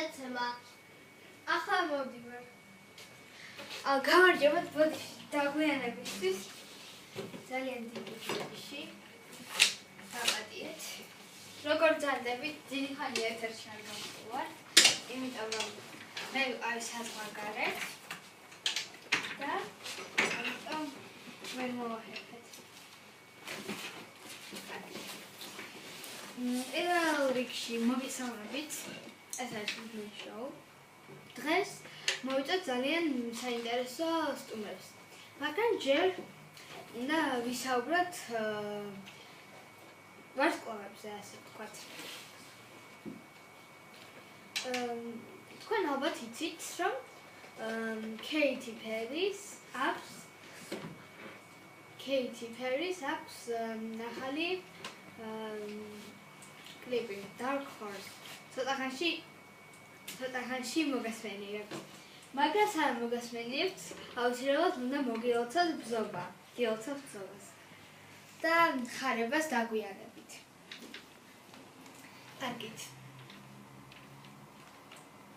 გადაცემა. ახლა მოვდივარ. გამარჯობათ ბოდიში დაგვიანებისთვის. ძალიან დიდი ბოდიში. დაპატიეთ. როგორ ძალდებით, დიდი ხანია ეთერში არ გამოვარ. იმიტომ რომ მე აი საზღვარგარეთ. და ამიტომ ვერ მოვახერხეთ. პირველ რიგში მოგესალმებით. ეს არის მის შოუ. დღეს მოვიწევთ ძალიან საინტერესო სტუმრებს. მაგრამ ჯერ უნდა ვისაუბროთ ვარსკვლავებზე, ასე ვთქვათ. თქვენ ალბათ იცით, რომ Katy Perry's აქვს ახალი კლიპი Dark Horse. ცოტა ხანში მოგესმენიებთ. მაგრამ სანამ მოგესმენიებთ, აუცილებლად უნდა მოგილოცოთ ბზობა. გილოცოთ ბზობას. და ხარებას დაგვიანებით. კარგით.